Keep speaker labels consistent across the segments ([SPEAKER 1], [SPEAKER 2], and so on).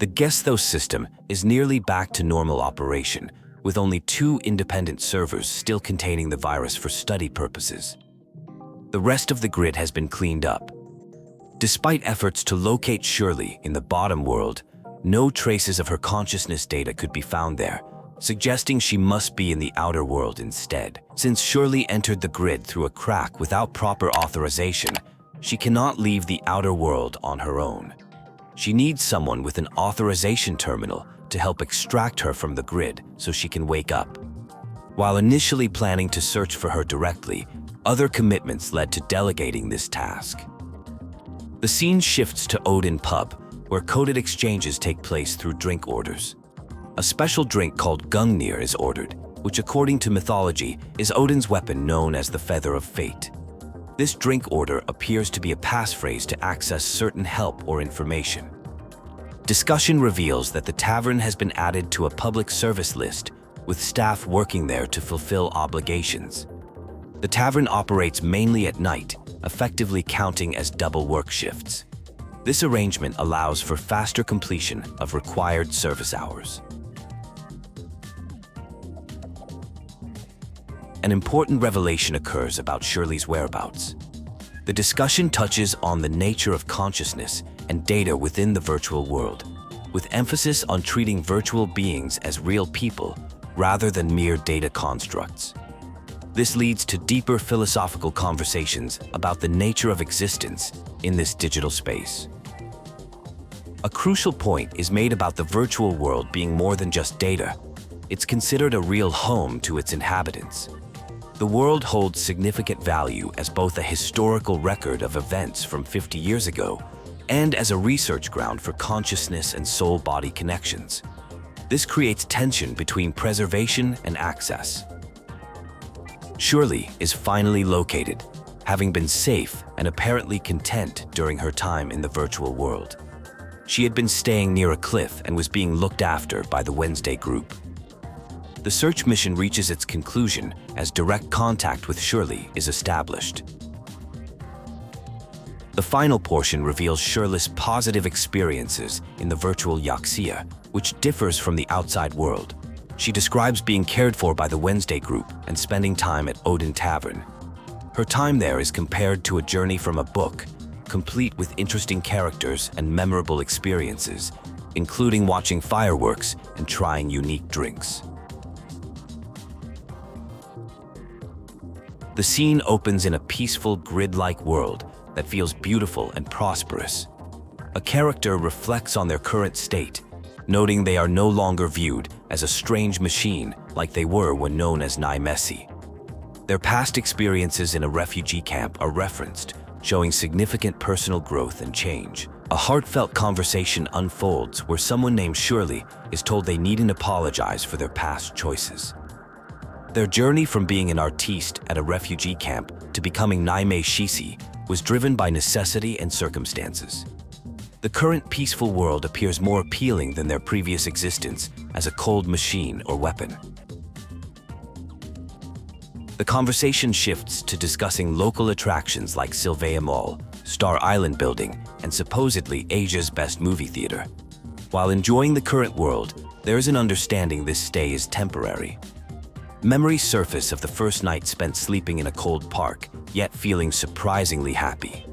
[SPEAKER 1] The Guesthos system is nearly back to normal operation, with only 2 independent servers still containing the virus for study purposes. The rest of the grid has been cleaned up. Despite efforts to locate Shirley in the bottom world, no traces of her consciousness data could be found there, suggesting she must be in the outer world instead. Since Shirley entered the grid through a crack without proper authorization, she cannot leave the outer world on her own. She needs someone with an authorization terminal to help extract her from the grid so she can wake up. While initially planning to search for her directly, other commitments led to delegating this task. The scene shifts to Odin pub, where coded exchanges take place through drink orders. A special drink called Gungnir is ordered, which according to mythology is Odin's weapon known as the Feather of Fate. This drink order appears to be a passphrase to access certain help or information. Discussion reveals that the tavern has been added to a public service list, with staff working there to fulfill obligations. The tavern operates mainly at night, effectively counting as double work shifts. This arrangement allows for faster completion of required service hours. An important revelation occurs about Shirley's whereabouts. The discussion touches on the nature of consciousness and data within the virtual world, with emphasis on treating virtual beings as real people rather than mere data constructs. This leads to deeper philosophical conversations about the nature of existence in this digital space. A crucial point is made about the virtual world being more than just data. It's considered a real home to its inhabitants. The world holds significant value as both a historical record of events from 50 years ago and as a research ground for consciousness and soul-body connections. This creates tension between preservation and access. Shirley is finally located, having been safe and apparently content during her time in the virtual world. She had been staying near a cliff and was being looked after by the Wednesday group. The search mission reaches its conclusion as direct contact with Shirley is established. The final portion reveals Shirley's positive experiences in the virtual Yaxia, which differs from the outside world. She describes being cared for by the Wednesday group and spending time at Odin Tavern. Her time there is compared to a journey from a book, complete with interesting characters and memorable experiences, including watching fireworks and trying unique drinks. The scene opens in a peaceful, grid-like world that feels beautiful and prosperous. A character reflects on their current state, noting they are no longer viewed as a strange machine like they were when known as Naimesi. Their past experiences in a refugee camp are referenced, showing significant personal growth and change. A heartfelt conversation unfolds where someone named Shirley is told they needn't apologize for their past choices. Their journey from being an artiste at a refugee camp to becoming Naime Shisi was driven by necessity and circumstances. The current peaceful world appears more appealing than their previous existence as a cold machine or weapon. The conversation shifts to discussing local attractions like Sylvia Mall, Star Island Building, and supposedly Asia's best movie theater. While enjoying the current world, there is an understanding this stay is temporary. Memories surface of the first night spent sleeping in a cold park, yet feeling surprisingly happy.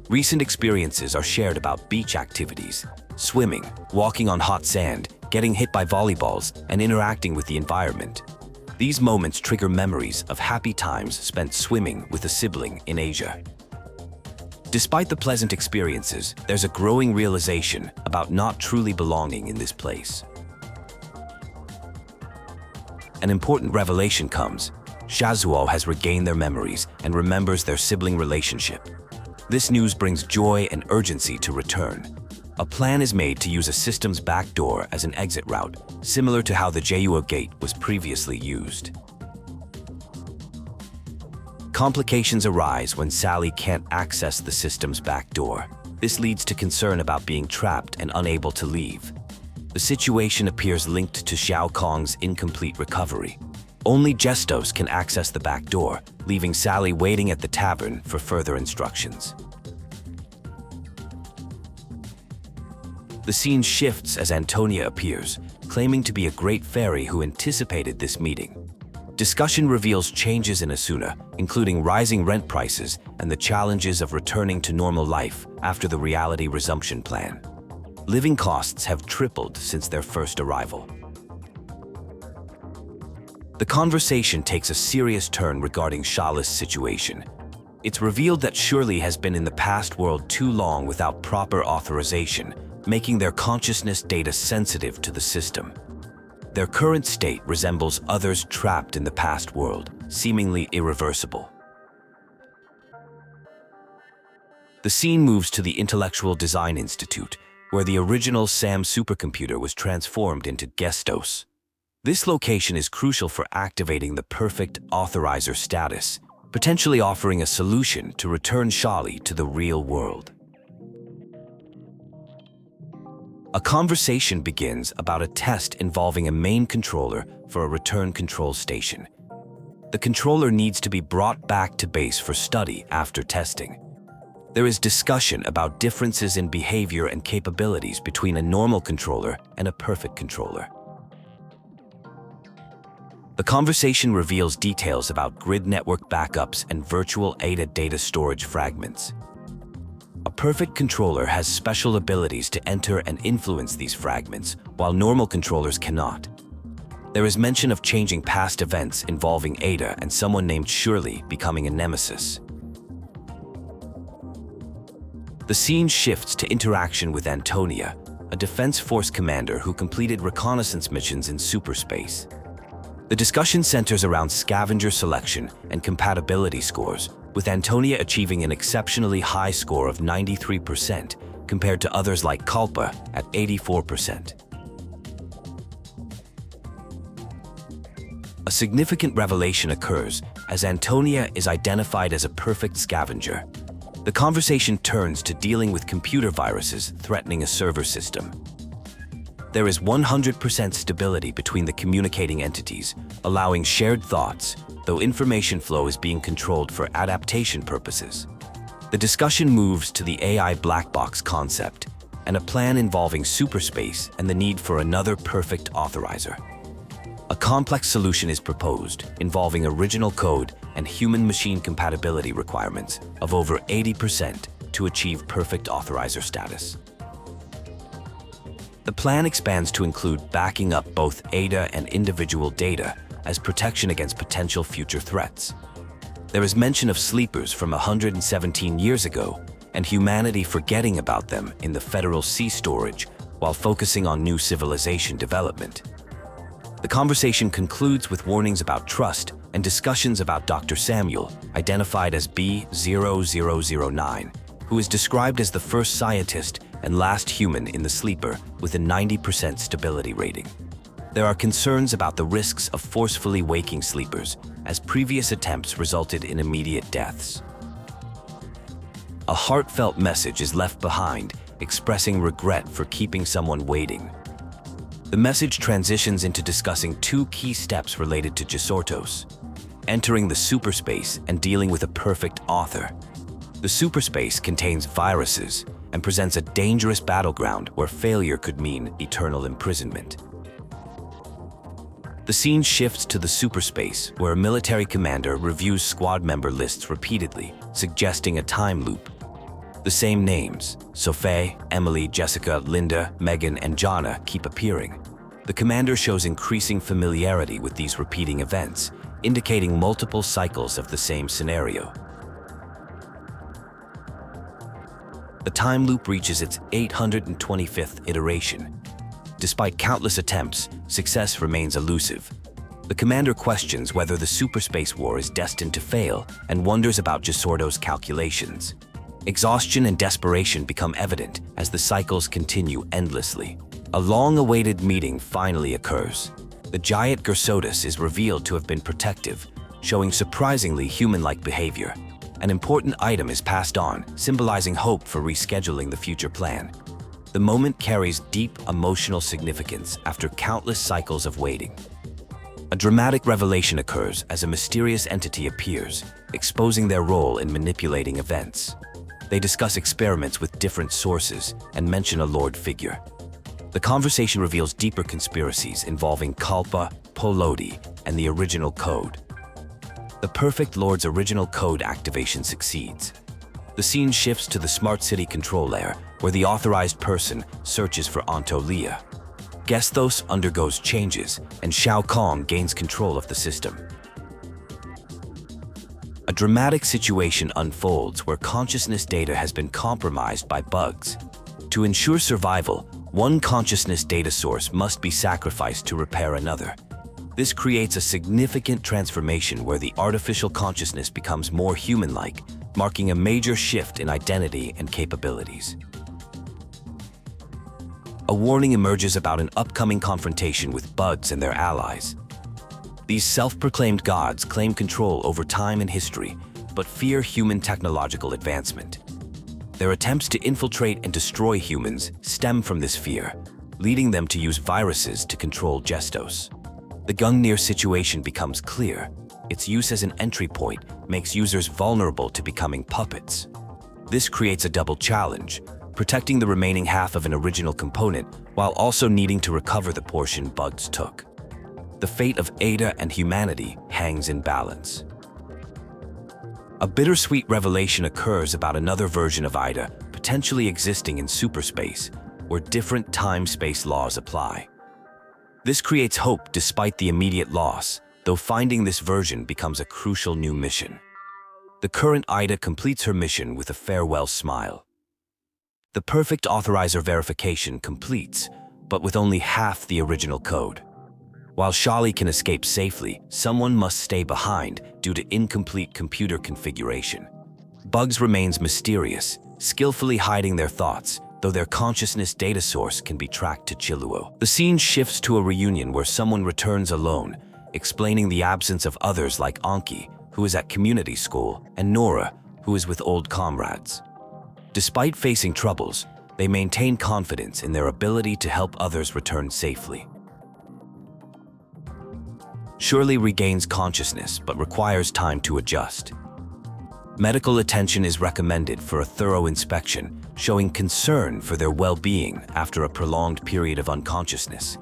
[SPEAKER 1] Recent experiences are shared about beach activities, swimming, walking on hot sand, getting hit by volleyballs, and interacting with the environment. These moments trigger memories of happy times spent swimming with a sibling in Asia. Despite the pleasant experiences, there's a growing realization about not truly belonging in this place. An important revelation comes. Shazuo has regained their memories and remembers their sibling relationship. This news brings joy and urgency to return. A plan is made to use a system's backdoor as an exit route, similar to how the Jeyuo Gate was previously used. Complications arise when Sally can't access the system's backdoor. This leads to concern about being trapped and unable to leave. The situation appears linked to Xiao Kong's incomplete recovery. Only Gestos can access the back door, leaving Sally waiting at the tavern for further instructions. The scene shifts as Antonia appears, claiming to be a great fairy who anticipated this meeting. Discussion reveals changes in Asuna, including rising rent prices and the challenges of returning to normal life after the reality resumption plan. Living costs have tripled since their first arrival. The conversation takes a serious turn regarding Shalas' situation. It's revealed that Shirley has been in the past world too long without proper authorization, making their consciousness data sensitive to the system. Their current state resembles others trapped in the past world, seemingly irreversible. The scene moves to the Intellectual Design Institute, where the original SAM supercomputer was transformed into Gestos. This location is crucial for activating the perfect Authorizer status, potentially offering a solution to return Shirley to the real world. A conversation begins about a test involving a main controller for a return control station. The controller needs to be brought back to base for study after testing. There is discussion about differences in behavior and capabilities between a normal controller and a perfect controller. The conversation reveals details about grid network backups and virtual ADA data storage fragments. A perfect controller has special abilities to enter and influence these fragments, while normal controllers cannot. There is mention of changing past events involving Ada and someone named Shirley becoming a nemesis. The scene shifts to interaction with Antonia, a Defense Force commander who completed reconnaissance missions in superspace. The discussion centers around scavenger selection and compatibility scores, with Antonia achieving an exceptionally high score of 93% compared to others like Kalpa at 84%. A significant revelation occurs as Antonia is identified as a perfect scavenger. The conversation turns to dealing with computer viruses threatening a server system. There is 100% stability between the communicating entities, allowing shared thoughts, though information flow is being controlled for adaptation purposes. The discussion moves to the AI Blackbox concept and a plan involving superspace and the need for another perfect authorizer. A complex solution is proposed, involving original code and human-machine compatibility requirements of over 80% to achieve perfect authorizer status. The plan expands to include backing up both ADA and individual data as protection against potential future threats. There is mention of sleepers from 117 years ago and humanity forgetting about them in the Federal Sea Storage while focusing on new civilization development. The conversation concludes with warnings about trust and discussions about Dr. Samuel, identified as B0009, who is described as the first scientist and last human in the sleeper with a 90% stability rating. There are concerns about the risks of forcefully waking sleepers, as previous attempts resulted in immediate deaths. A heartfelt message is left behind, expressing regret for keeping someone waiting. The message transitions into discussing two key steps related to Gesortos: entering the superspace and dealing with a perfect author. The superspace contains viruses and presents a dangerous battleground where failure could mean eternal imprisonment. The scene shifts to the superspace, where a military commander reviews squad member lists repeatedly, suggesting a time loop. The same names, Sophie, Emily, Jessica, Linda, Megan, and Jana, keep appearing. The commander shows increasing familiarity with these repeating events, indicating multiple cycles of the same scenario. The time loop reaches its 825th iteration. Despite countless attempts, success remains elusive. The commander questions whether the superspace war is destined to fail and wonders about Gesorto's calculations. Exhaustion and desperation become evident as the cycles continue endlessly. A long-awaited meeting finally occurs. The giant Gesortos is revealed to have been protective, showing surprisingly human-like behavior. An important item is passed on, symbolizing hope for rescheduling the future plan. The moment carries deep emotional significance after countless cycles of waiting. A dramatic revelation occurs as a mysterious entity appears, exposing their role in manipulating events. They discuss experiments with different sources and mention a Lord figure. The conversation reveals deeper conspiracies involving Kalpa, Polodi, and the original code. The Perfect Lord's original code activation succeeds. The scene shifts to the Smart City control layer, where the authorized person searches for Antonia. Gestos undergoes changes, and Shao Kong gains control of the system. A dramatic situation unfolds where consciousness data has been compromised by bugs. To ensure survival, one consciousness data source must be sacrificed to repair another. This creates a significant transformation where the artificial consciousness becomes more human-like, marking a major shift in identity and capabilities. A warning emerges about an upcoming confrontation with bugs and their allies. These self-proclaimed gods claim control over time and history, but fear human technological advancement. Their attempts to infiltrate and destroy humans stem from this fear, leading them to use viruses to control Gestos. The Gungnir situation becomes clear. Its use as an entry point makes users vulnerable to becoming puppets. This creates a double challenge, protecting the remaining half of an original component while also needing to recover the portion bugs took. The fate of Ada and humanity hangs in balance. A bittersweet revelation occurs about another version of Ida potentially existing in superspace, where different time-space laws apply. This creates hope despite the immediate loss, though finding this version becomes a crucial new mission. The current Ida completes her mission with a farewell smile. The perfect Authorizer verification completes, but with only half the original code. While Shirley can escape safely, someone must stay behind due to incomplete computer configuration. Bugs remains mysterious, skillfully hiding their thoughts, though their consciousness data source can be tracked to Chiluo. The scene shifts to a reunion where someone returns alone, explaining the absence of others like Anki, who is at community school, and Nora, who is with old comrades. Despite facing troubles, they maintain confidence in their ability to help others return safely. Shirley regains consciousness but requires time to adjust. Medical attention is recommended for a thorough inspection, showing concern for their well-being after a prolonged period of unconsciousness.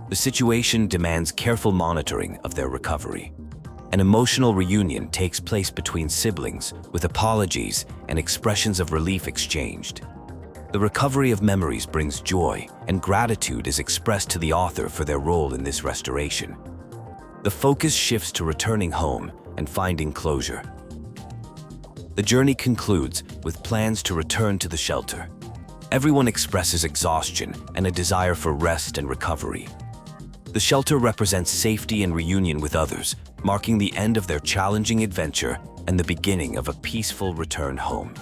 [SPEAKER 1] The situation demands careful monitoring of their recovery. An emotional reunion takes place between siblings, with apologies and expressions of relief exchanged. The recovery of memories brings joy, and gratitude is expressed to the author for their role in this restoration. The focus shifts to returning home and finding closure. The journey concludes with plans to return to the shelter. Everyone expresses exhaustion and a desire for rest and recovery. The shelter represents safety and reunion with others, marking the end of their challenging adventure and the beginning of a peaceful return home.